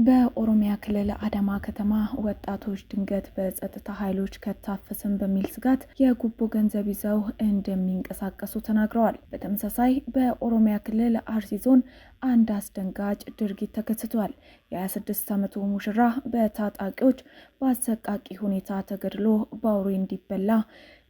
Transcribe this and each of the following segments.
በኦሮሚያ ክልል አዳማ ከተማ ወጣቶች ድንገት በጸጥታ ኃይሎች ከታፈስን በሚል ስጋት የጉቦ ገንዘብ ይዘው እንደሚንቀሳቀሱ ተናግረዋል። በተመሳሳይ በኦሮሚያ ክልል አርሲ ዞን አንድ አስደንጋጭ ድርጊት ተከስቷል። የ26 ዓመቱ ሙሽራ በታጣቂዎች በአሰቃቂ ሁኔታ ተገድሎ በአውሬ እንዲበላ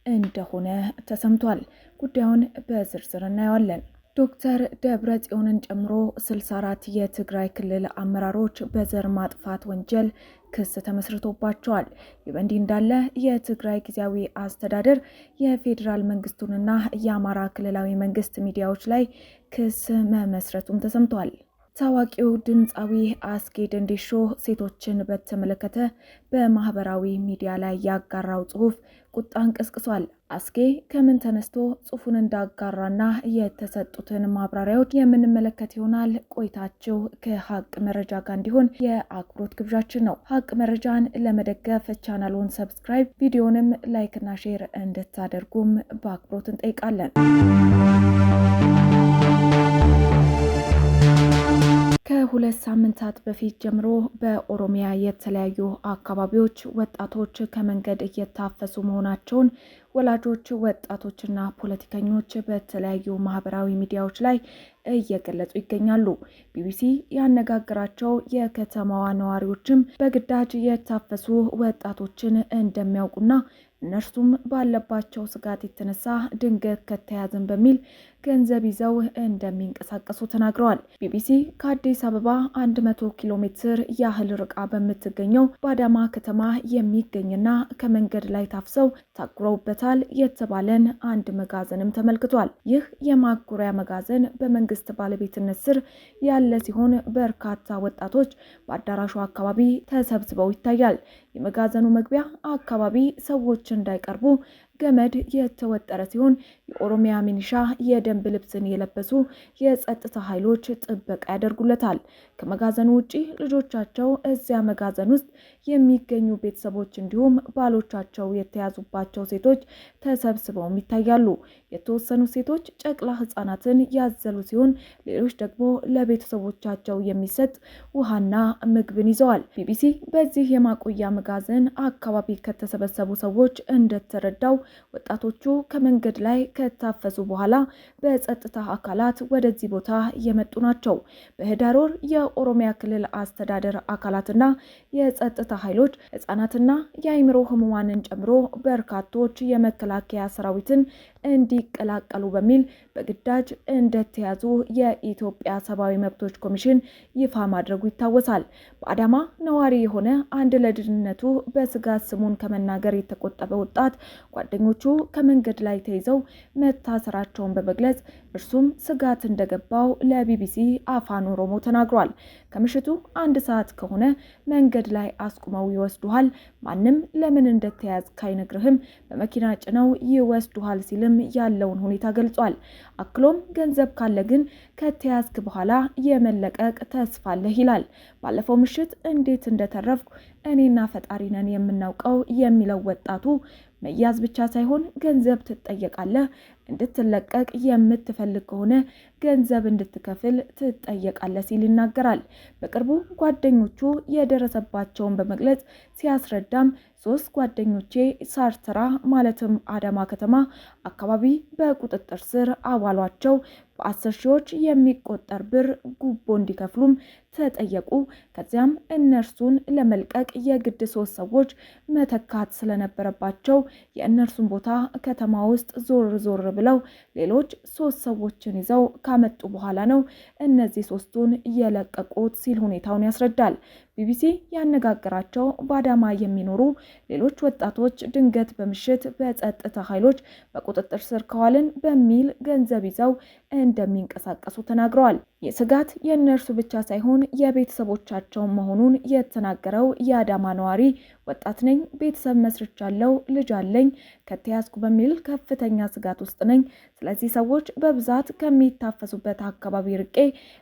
እንደሆነ ተሰምቷል። ጉዳዩን በዝርዝር እናየዋለን። ዶክተር ደብረጽዮንን ጨምሮ 64 የትግራይ ክልል አመራሮች በዘር ማጥፋት ወንጀል ክስ ተመስርቶባቸዋል። ይህ በእንዲህ እንዳለ የትግራይ ጊዜያዊ አስተዳደር የፌዴራል መንግስቱንና የአማራ ክልላዊ መንግስት ሚዲያዎች ላይ ክስ መመስረቱም ተሰምቷል። ታዋቂው ድምፃዊ አስጌ ደንዴሾ ሴቶችን በተመለከተ በማህበራዊ ሚዲያ ላይ ያጋራው ጽሑፍ ቁጣን ቀስቅሷል። አስጌ ከምን ተነስቶ ጽሑፉን እንዳጋራና የተሰጡትን ማብራሪያዎች የምንመለከት ይሆናል። ቆይታቸው ከሀቅ መረጃ ጋር እንዲሆን የአክብሮት ግብዣችን ነው። ሀቅ መረጃን ለመደገፍ ቻናሉን ሰብስክራይብ፣ ቪዲዮንም ላይክና ሼር እንድታደርጉም በአክብሮት እንጠይቃለን። ከሁለት ሳምንታት በፊት ጀምሮ በኦሮሚያ የተለያዩ አካባቢዎች ወጣቶች ከመንገድ እየታፈሱ መሆናቸውን ወላጆች፣ ወጣቶችና ፖለቲከኞች በተለያዩ ማህበራዊ ሚዲያዎች ላይ እየገለጹ ይገኛሉ። ቢቢሲ ያነጋገራቸው የከተማዋ ነዋሪዎችም በግዳጅ የታፈሱ ወጣቶችን እንደሚያውቁና እነርሱም ባለባቸው ስጋት የተነሳ ድንገት ከተያዘን በሚል ገንዘብ ይዘው እንደሚንቀሳቀሱ ተናግረዋል። ቢቢሲ ከአዲስ አበባ 100 ኪሎ ሜትር ያህል ርቃ በምትገኘው በአዳማ ከተማ የሚገኝና ከመንገድ ላይ ታፍሰው ታጉረውበታል የተባለን አንድ መጋዘንም ተመልክቷል። ይህ የማጉሪያ መጋዘን በመንግስት ባለቤትነት ስር ያለ ሲሆን በርካታ ወጣቶች በአዳራሹ አካባቢ ተሰብስበው ይታያል። የመጋዘኑ መግቢያ አካባቢ ሰዎች እንዳይቀርቡ ገመድ የተወጠረ ሲሆን የኦሮሚያ ሚኒሻ የደንብ ልብስን የለበሱ የጸጥታ ኃይሎች ጥበቃ ያደርጉለታል። ከመጋዘኑ ውጪ ልጆቻቸው እዚያ መጋዘን ውስጥ የሚገኙ ቤተሰቦች እንዲሁም ባሎቻቸው የተያዙባቸው ሴቶች ተሰብስበውም ይታያሉ። የተወሰኑ ሴቶች ጨቅላ ሕፃናትን ያዘሉ ሲሆን ሌሎች ደግሞ ለቤተሰቦቻቸው የሚሰጥ ውሃና ምግብን ይዘዋል። ቢቢሲ በዚህ የማቆያ መጋዘን አካባቢ ከተሰበሰቡ ሰዎች እንደተረዳው ወጣቶቹ ከመንገድ ላይ ከታፈሱ በኋላ በጸጥታ አካላት ወደዚህ ቦታ የመጡ ናቸው። በህዳር ወር የኦሮሚያ ክልል አስተዳደር አካላትና የጸጥታ ኃይሎች ህጻናትና የአእምሮ ህሙማንን ጨምሮ በርካቶች የመከላከያ ሰራዊትን እንዲቀላቀሉ በሚል በግዳጅ እንደተያዙ የኢትዮጵያ ሰብአዊ መብቶች ኮሚሽን ይፋ ማድረጉ ይታወሳል። በአዳማ ነዋሪ የሆነ አንድ ለደህንነቱ በስጋት ስሙን ከመናገር የተቆጠበ ወጣት ጓደኞቹ ከመንገድ ላይ ተይዘው መታሰራቸውን በመግለጽ እርሱም ስጋት እንደገባው ለቢቢሲ አፋን ኦሮሞ ተናግሯል። ከምሽቱ 1 ሰዓት ከሆነ መንገድ ላይ አስቁመው ይወስዱሃል፣ ማንም ለምን እንደተያዝክ አይነግርህም፣ በመኪና ጭነው ይወስዱሃል ሲልም ያለውን ሁኔታ ገልጿል። አክሎም ገንዘብ ካለ ግን ከተያዝክ በኋላ የመለቀቅ ተስፋ አለህ ይላል። ባለፈው ምሽት እንዴት እንደተረፍኩ እኔና ፈጣሪ ነን የምናውቀው የሚለው ወጣቱ መያዝ ብቻ ሳይሆን ገንዘብ ትጠየቃለህ፣ እንድትለቀቅ የምትፈልግ ከሆነ ገንዘብ እንድትከፍል ትጠየቃለህ ሲል ይናገራል። በቅርቡ ጓደኞቹ የደረሰባቸውን በመግለጽ ሲያስረዳም 3 ጓደኞቼ ሳርተራ ማለትም አዳማ ከተማ አካባቢ በቁጥጥር ስር አዋሏቸው። በ10 ሺዎች የሚቆጠር ብር ጉቦ እንዲከፍሉም ተጠየቁ። ከዚያም እነርሱን ለመልቀቅ የግድ 3 ሰዎች መተካት ስለነበረባቸው የእነርሱን ቦታ ከተማ ውስጥ ዞር ብለው ሌሎች 3 ሰዎችን ይዘው ካመጡ በኋላ ነው እነዚህ 3ቱን የለቀቁት ሲል ሁኔታውን ያስረዳል። ቢቢሲ ያነጋገራቸው በአዳማ የሚኖሩ ሌሎች ወጣቶች ድንገት በምሽት በጸጥታ ኃይሎች በቁጥጥር ስር ከዋልን በሚል ገንዘብ ይዘው እንደሚንቀሳቀሱ ተናግረዋል። የስጋት የእነርሱ ብቻ ሳይሆን የቤተሰቦቻቸው መሆኑን የተናገረው የአዳማ ነዋሪ ወጣት ነኝ፣ ቤተሰብ መስርቻለሁ፣ ልጅ አለኝ፣ ከተያዝኩ በሚል ከፍተኛ ስጋት ውስጥ ነኝ፣ ስለዚህ ሰዎች በብዛት ከሚታፈሱበት አካባቢ ርቄ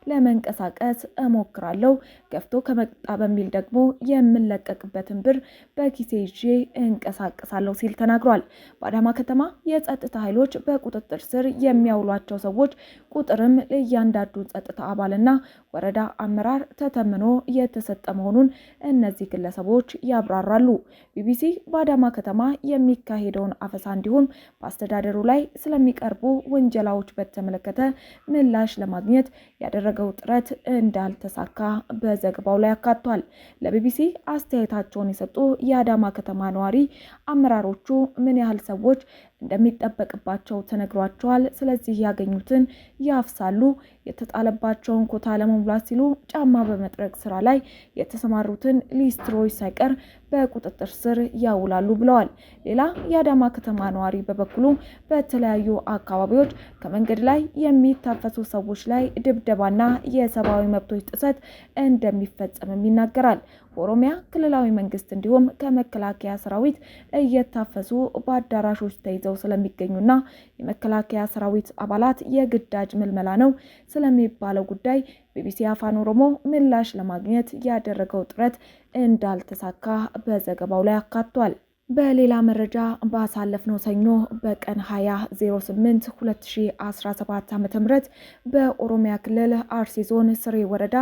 ለመንቀሳቀስ እሞክራለሁ። ገፍቶ ከመጣ በሚል ደግሞ የምለቀቅበትን ብር በኪሴ ይዤ እንቀሳቀሳለሁ ሲል ተናግሯል። በአዳማ ከተማ የጸጥታ ኃይሎች በቁጥጥር ስር የሚያውሏቸው ሰዎች ቁጥርም ለእያንዳንዱ ጸጥታ አባልና ወረዳ አመራር ተተምኖ የተሰጠ መሆኑን እነዚህ ግለሰቦች ያብራራሉ። ቢቢሲ በአዳማ ከተማ የሚካሄደውን አፈሳ እንዲሁም በአስተዳደሩ ላይ ስለሚቀርቡ ወንጀላዎች በተመለከተ ምላሽ ለማግኘት ያደረገው ጥረት እንዳልተሳካ በዘገባው ላይ አካቷል። ለቢቢሲ አስተያየታቸውን የሰጡ የአዳማ ከተማ ነዋሪ አመራሮቹ ምን ያህል ሰዎች እንደሚጠበቅባቸው ተነግሯቸዋል። ስለዚህ ያገኙትን ያፍሳሉ። የተጣለባቸውን ኮታ ለመሙላት ሲሉ ጫማ በመጥረግ ስራ ላይ የተሰማሩትን ሊስትሮች ሳይቀር በቁጥጥር ስር ያውላሉ ብለዋል። ሌላ የአዳማ ከተማ ነዋሪ በበኩሉ በተለያዩ አካባቢዎች ከመንገድ ላይ የሚታፈሱ ሰዎች ላይ ድብደባና የሰብአዊ መብቶች ጥሰት እንደሚፈጸምም ይናገራል። በኦሮሚያ ክልላዊ መንግስት እንዲሁም ከመከላከያ ሰራዊት እየታፈሱ በአዳራሾች ተይዘው ስለሚገኙና የመከላከያ ሰራዊት አባላት የግዳጅ ምልመላ ነው ስለሚባለው ጉዳይ ቢቢሲ አፋን ኦሮሞ ምላሽ ለማግኘት ያደረገው ጥረት እንዳልተሳካ በዘገባው ላይ አካቷል። በሌላ መረጃ ባሳለፍነው ሰኞ በቀን 20/08/2017 ዓ.ም በኦሮሚያ ክልል አርሲ ዞን ስሬ ወረዳ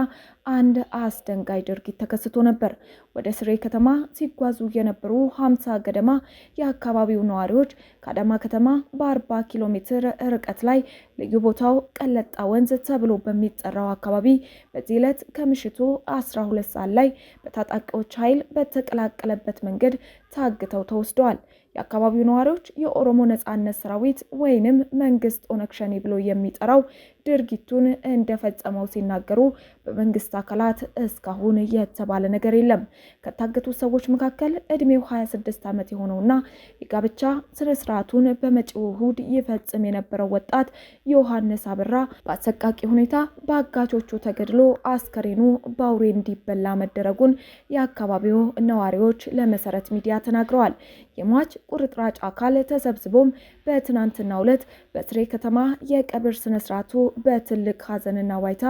አንድ አስደንጋጭ ድርጊት ተከስቶ ነበር። ወደ ስሬ ከተማ ሲጓዙ የነበሩ 50 ገደማ የአካባቢው ነዋሪዎች ከአዳማ ከተማ በ40 ኪሎ ሜትር ርቀት ላይ ልዩ ቦታው ቀለጣ ወንዝ ተብሎ በሚጠራው አካባቢ በዚህ ዕለት ከምሽቱ 12 ሰዓት ላይ በታጣቂዎች ኃይል በተቀላቀለበት መንገድ ታግተው ተወስደዋል። የአካባቢው ነዋሪዎች የኦሮሞ ነጻነት ሰራዊት ወይንም መንግስት ኦነግ ሸኔ ብሎ የሚጠራው ድርጊቱን እንደፈጸመው ሲናገሩ በመንግስት አካላት እስካሁን የተባለ ነገር የለም። ከታገቱት ሰዎች መካከል እድሜው 26 ዓመት የሆነውና የጋብቻ ስነ ስርዓቱን በመጪው እሁድ ይፈጽም የነበረው ወጣት ዮሐንስ አበራ በአሰቃቂ ሁኔታ በአጋቾቹ ተገድሎ አስከሬኑ በአውሬ እንዲበላ መደረጉን የአካባቢው ነዋሪዎች ለመሰረት ሚዲያ ተናግረዋል። የሟች ቁርጥራጭ አካል ተሰብስቦም በትናንትናው ዕለት በስሬ ከተማ የቀብር ስነ ስርዓቱ በትልቅ ሀዘንና ዋይታ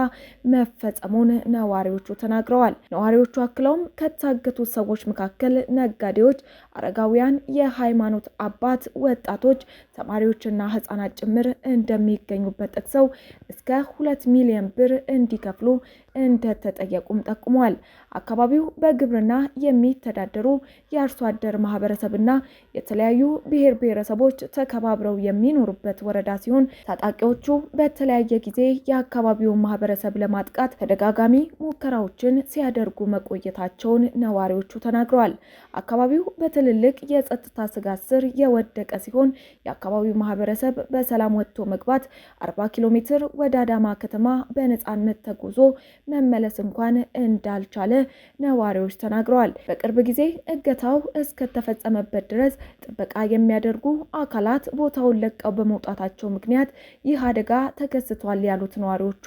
መፈጸሙን ነዋሪዎቹ ተናግረዋል። ነዋሪዎቹ አክለውም ከታገቱት ሰዎች መካከል ነጋዴዎች፣ አረጋውያን፣ የሃይማኖት አባት፣ ወጣቶች፣ ተማሪዎችና ህጻናት ጭምር እንደሚገኙበት ጠቅሰው እስከ 2 ሚሊዮን ብር እንዲከፍሉ እንደተጠየቁም ጠቁመዋል። አካባቢው በግብርና የሚተዳደሩ የአርሶ አደር ማህበረሰብና የተለያዩ ብሔር ብሔረሰቦች ተከባብረው የሚኖሩበት ወረዳ ሲሆን ታጣቂዎቹ በተለያየ ጊዜ የአካባቢውን ማህበረሰብ ለማጥቃት ተደጋጋሚ ሙከራዎችን ሲያደርጉ መቆየታቸውን ነዋሪዎቹ ተናግረዋል። አካባቢው በትልልቅ የጸጥታ ስጋት ስር የወደቀ ሲሆን የአካባቢው ማህበረሰብ በሰላም ወጥቶ መግባት 40 ኪሎ ሜትር ወደ አዳማ ከተማ በነጻነት ተጉዞ መመለስ እንኳን እንዳልቻለ ነዋሪዎች ተናግረዋል። በቅርብ ጊዜ እገታው እስከተፈጸመበት ድረስ ጥበቃ የሚያደርጉ አካላት ቦታውን ለቀው በመውጣታቸው ምክንያት ይህ አደጋ ተከስቷል ያሉት ነዋሪዎቹ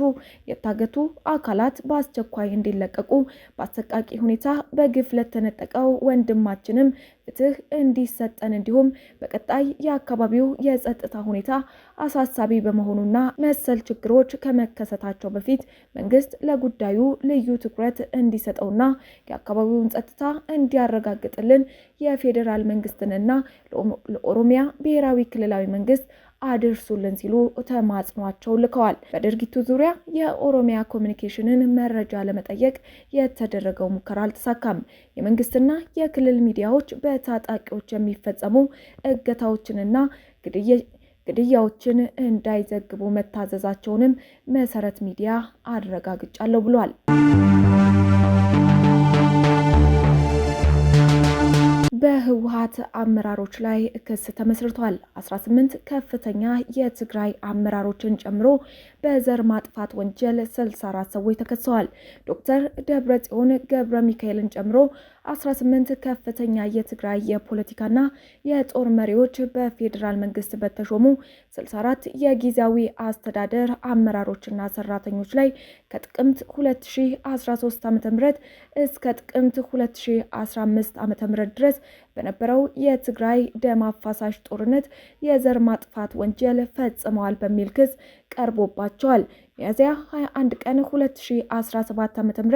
የታገቱ አካላት በአስቸኳይ እንዲለቀቁ፣ በአሰቃቂ ሁኔታ በግፍ ለተነጠቀው ወንድማችንም ፍትህ እንዲሰጠን እንዲሁም በቀጣይ የአካባቢው የጸጥታ ሁኔታ አሳሳቢ በመሆኑና መሰል ችግሮች ከመከሰታቸው በፊት መንግስት ለጉዳዩ ልዩ ትኩረት እንዲሰጠውና የአካባቢውን ጸጥታ እንዲያረጋግጥልን የፌዴራል መንግስትንና ለኦሮሚያ ብሔራዊ ክልላዊ መንግስት አድርሱልን ሲሉ ተማጽኗቸው ልከዋል። በድርጊቱ ዙሪያ የኦሮሚያ ኮሚኒኬሽንን መረጃ ለመጠየቅ የተደረገው ሙከራ አልተሳካም። የመንግስትና የክልል ሚዲያዎች በታጣቂዎች የሚፈጸሙ እገታዎችንና ግድያዎችን እንዳይዘግቡ መታዘዛቸውንም መሰረት ሚዲያ አረጋግጫለሁ ብሏል። በህወሓት አመራሮች ላይ ክስ ተመስርቷል። 18 ከፍተኛ የትግራይ አመራሮችን ጨምሮ በዘር ማጥፋት ወንጀል 64 ሰዎች ተከሰዋል። ዶክተር ደብረጽዮን ገብረ ሚካኤልን ጨምሮ 18 ከፍተኛ የትግራይ የፖለቲካና የጦር መሪዎች በፌዴራል መንግስት በተሾሙ 64 የጊዜያዊ አስተዳደር አመራሮችና ሰራተኞች ላይ ከጥቅምት 2013 ዓ.ም እስከ ጥቅምት 2015 ዓ.ም ድረስ በነበረው የትግራይ ደም አፋሳሽ ጦርነት የዘር ማጥፋት ወንጀል ፈጽመዋል በሚል ክስ ቀርቦባቸዋል። ሚያዝያ 21 ቀን 2017 ዓ.ም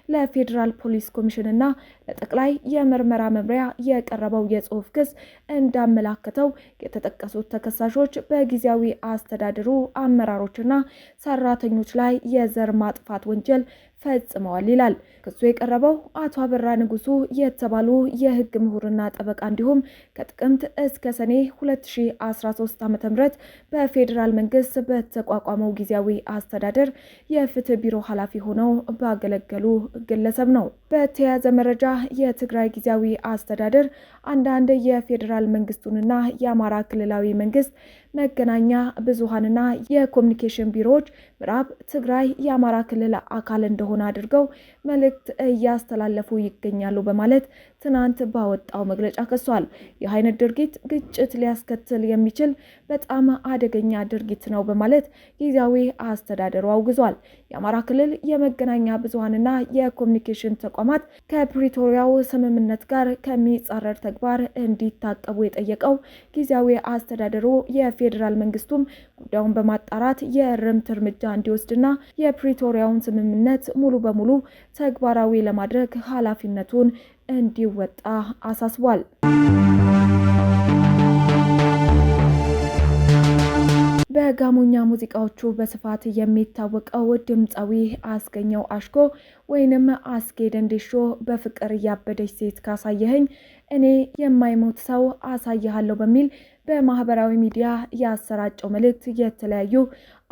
ለፌዴራል ፖሊስ ኮሚሽን እና ለጠቅላይ የምርመራ መምሪያ የቀረበው የጽሑፍ ክስ እንዳመላከተው የተጠቀሱት ተከሳሾች በጊዜያዊ አስተዳደሩ አመራሮችና ሰራተኞች ላይ የዘር ማጥፋት ወንጀል ፈጽመዋል ይላል። ክሱ የቀረበው አቶ አበራ ንጉሱ የተባሉ የህግ ምሁርና ጠበቃ እንዲሁም ከጥቅምት እስከ ሰኔ 2013 ዓ.ም በፌዴራል መንግስት በተቋቋመው ጊዜያዊ አስተዳደር የፍትህ ቢሮ ኃላፊ ሆነው ባገለገሉ ግለሰብ ነው። በተያያዘ መረጃ የትግራይ ጊዜያዊ አስተዳደር አንዳንድ የፌዴራል መንግስቱንና የአማራ ክልላዊ መንግስት መገናኛ ብዙሃንና የኮሚኒኬሽን ቢሮዎች ምዕራብ ትግራይ የአማራ ክልል አካል እንደሆነ አድርገው መልእክት እያስተላለፉ ይገኛሉ በማለት ትናንት ባወጣው መግለጫ ከሷል። ይህ አይነት ድርጊት ግጭት ሊያስከትል የሚችል በጣም አደገኛ ድርጊት ነው በማለት ጊዜያዊ አስተዳደሩ አውግዟል። የአማራ ክልል የመገናኛ ብዙሃንና የኮሚኒኬሽን ተቋማት ከፕሪቶሪያው ስምምነት ጋር ከሚጻረር ተግባር እንዲታቀቡ የጠየቀው ጊዜያዊ አስተዳደሩ የፌዴራል መንግስቱም ጉዳዩን በማጣራት የእርምት እርምጃ እንዲወስድና የፕሪቶሪያውን ስምምነት ሙሉ በሙሉ ተግባራዊ ለማድረግ ኃላፊነቱን እንዲወጣ አሳስቧል። በጋሞኛ ሙዚቃዎቹ በስፋት የሚታወቀው ድምፃዊ አስገኘው አሽኮ ወይንም አስጌ ደንዴሾ በፍቅር ያበደች ሴት ካሳየኸኝ እኔ የማይሞት ሰው አሳይሃለሁ በሚል በማህበራዊ ሚዲያ ያሰራጨው መልእክት የተለያዩ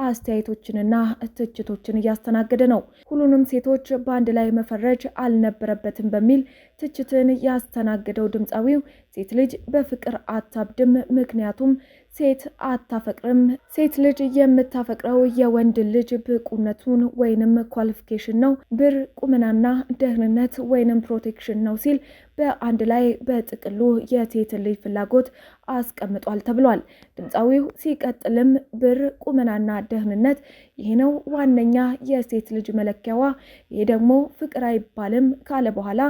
አስተያየቶችንና ትችቶችን እያስተናገደ ነው። ሁሉንም ሴቶች በአንድ ላይ መፈረጅ አልነበረበትም በሚል ትችትን ያስተናገደው ድምፃዊው ሴት ልጅ በፍቅር አታብድም፣ ምክንያቱም ሴት አታፈቅርም፣ ሴት ልጅ የምታፈቅረው የወንድ ልጅ ብቁነቱን ወይንም ኳሊፊኬሽን ነው፣ ብር፣ ቁመናና ደህንነት ወይንም ፕሮቴክሽን ነው ሲል በአንድ ላይ በጥቅሉ የሴት ልጅ ፍላጎት አስቀምጧል ተብሏል። ድምፃዊው ሲቀጥልም ብር፣ ቁመናና ደህንነት ይሄ ነው ዋነኛ የሴት ልጅ መለኪያዋ፣ ይሄ ደግሞ ፍቅር አይባልም ካለ በኋላ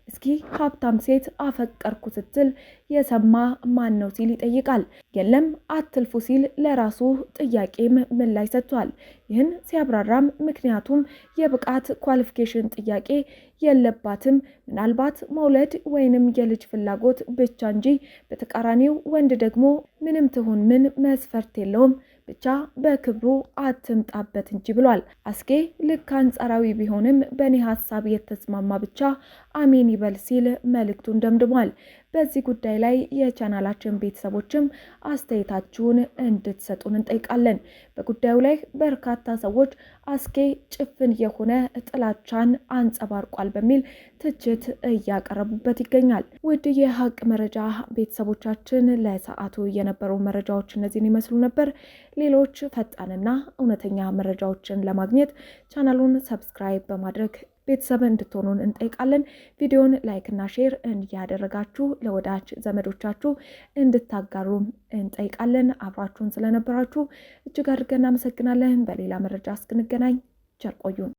እስኪ ሀብታም ሴት አፈቀርኩ ስትል የሰማ ማን ነው ሲል ይጠይቃል። የለም አትልፉ ሲል ለራሱ ጥያቄም ምላሽ ሰጥቷል። ይህን ሲያብራራም ምክንያቱም የብቃት ኳሊፊኬሽን ጥያቄ የለባትም፣ ምናልባት መውለድ ወይንም የልጅ ፍላጎት ብቻ እንጂ በተቃራኒው ወንድ ደግሞ ምንም ትሁን ምን መስፈርት የለውም፣ ብቻ በክብሩ አትምጣበት እንጂ ብሏል። አስጌ ልክ አንጻራዊ ቢሆንም በእኔ ሀሳብ የተስማማ ብቻ አሜን ይበል ሲል መልእክቱን ደምድሟል። በዚህ ጉዳይ ላይ የቻናላችን ቤተሰቦችም አስተያየታችሁን እንድትሰጡን እንጠይቃለን። በጉዳዩ ላይ በርካታ ሰዎች አስጌ ጭፍን የሆነ ጥላቻን አንጸባርቋል በሚል ትችት እያቀረቡበት ይገኛል። ውድ የሀቅ መረጃ ቤተሰቦቻችን ለሰዓቱ የነበሩ መረጃዎች እነዚህን ይመስሉ ነበር። ሌሎች ፈጣንና እውነተኛ መረጃዎችን ለማግኘት ቻናሉን ሰብስክራይብ በማድረግ ቤተሰብ እንድትሆኑን እንጠይቃለን። ቪዲዮን ላይክ እና ሼር እያደረጋችሁ ለወዳጅ ዘመዶቻችሁ እንድታጋሩም እንጠይቃለን። አብራችሁን ስለነበራችሁ እጅግ አድርገን እናመሰግናለን። በሌላ መረጃ እስክንገናኝ ቸር ቆዩን።